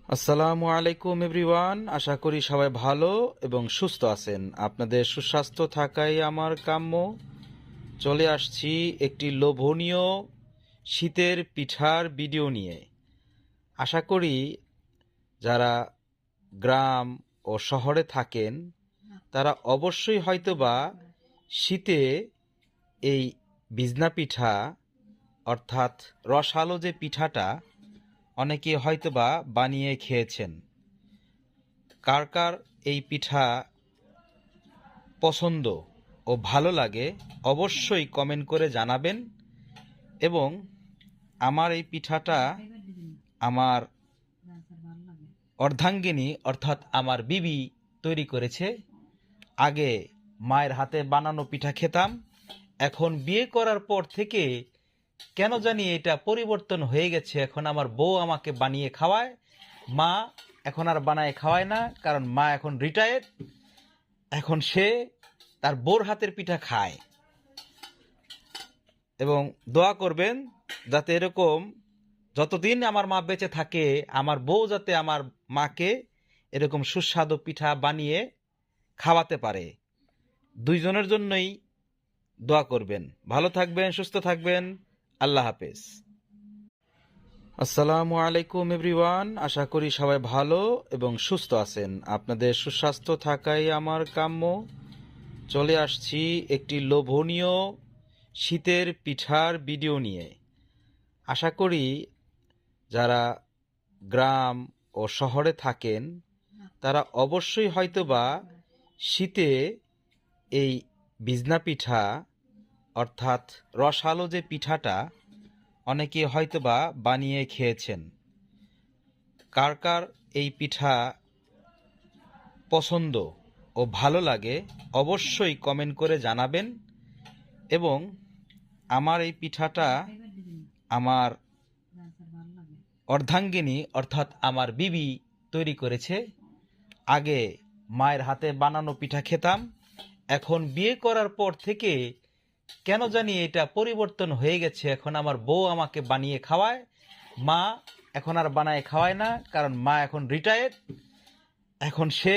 আসসালামু আলাইকুম এভরিওয়ান, আশা করি সবাই ভালো এবং সুস্থ আছেন। আপনাদের সুস্বাস্থ্য থাকাই আমার কাম্য। চলে আসছি একটি লোভনীয় শীতের পিঠার ভিডিও নিয়ে। আশা করি যারা গ্রাম ও শহরে থাকেন তারা অবশ্যই হয়তোবা শীতে এই ভিজনা পিঠা অর্থাৎ রসালো যে পিঠাটা অনেকে হয়তোবা বানিয়ে খেয়েছেন। কার কার এই পিঠা পছন্দ ও ভালো লাগে অবশ্যই কমেন্ট করে জানাবেন। এবং আমার এই পিঠাটা আমার অর্ধাঙ্গিনী অর্থাৎ আমার বিবি তৈরি করেছে। আগে মায়ের হাতে বানানো পিঠা খেতাম, এখন বিয়ে করার পর থেকে কেন জানি এটা পরিবর্তন হয়ে গেছে। এখন আমার বউ আমাকে বানিয়ে খাওয়ায়, মা এখন আর বানায় খাওয়ায় না, কারণ মা এখন রিটায়ার্ড। এখন সে তার বউর হাতের পিঠা খায়। এবং দোয়া করবেন যাতে এরকম যতদিন আমার মা বেঁচে থাকে আমার বউ যাতে আমার মাকে এরকম সুস্বাদু পিঠা বানিয়ে খাওয়াতে পারে। দুইজনের জন্যই দোয়া করবেন। ভালো থাকবেন, সুস্থ থাকবেন। আল্লাহ হাফেজ। আসসালামু আলাইকুম এভরিওয়ান, আশা করি সবাই ভালো এবং সুস্থ আছেন। আপনাদের সুস্বাস্থ্য থাকাই আমার কাম্য। চলে আসছি একটি লোভনীয় শীতের পিঠার ভিডিও নিয়ে। আশা করি যারা গ্রাম ও শহরে থাকেন তারা অবশ্যই হয়তোবা শীতে এই ভিজনা পিঠা অর্থাৎ রসালো যে পিঠাটা অনেকে হয়তোবা বানিয়ে খেয়েছেন। কার কার এই পিঠা পছন্দ ও ভালো লাগে অবশ্যই কমেন্ট করে জানাবেন। এবং আমার এই পিঠাটা আমার অর্ধাঙ্গিনী অর্থাৎ আমার বিবি তৈরি করেছে। আগে মায়ের হাতে বানানো পিঠা খেতাম, এখন বিয়ে করার পর থেকে কেন জানি এটা পরিবর্তন হয়ে গেছে। এখন আমার বউ আমাকে বানিয়ে খাওয়ায়, মা এখন আর বানায় খাওয়ায় না, কারণ মা এখন রিটায়ার্ড। এখন সে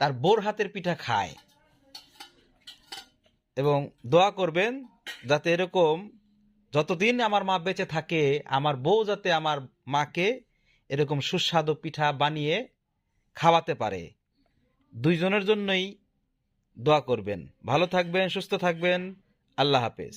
তার বউর হাতের পিঠা খায়। এবং দোয়া করবেন যাতে এরকম যতদিন আমার মা বেঁচে থাকে আমার বউ যাতে আমার মাকে এরকম সুস্বাদু পিঠা বানিয়ে খাওয়াতে পারে। দুইজনের জন্যই দোয়া করবেন। ভালো থাকবেন, সুস্থ থাকবেন। আল্লাহ হাফেজ।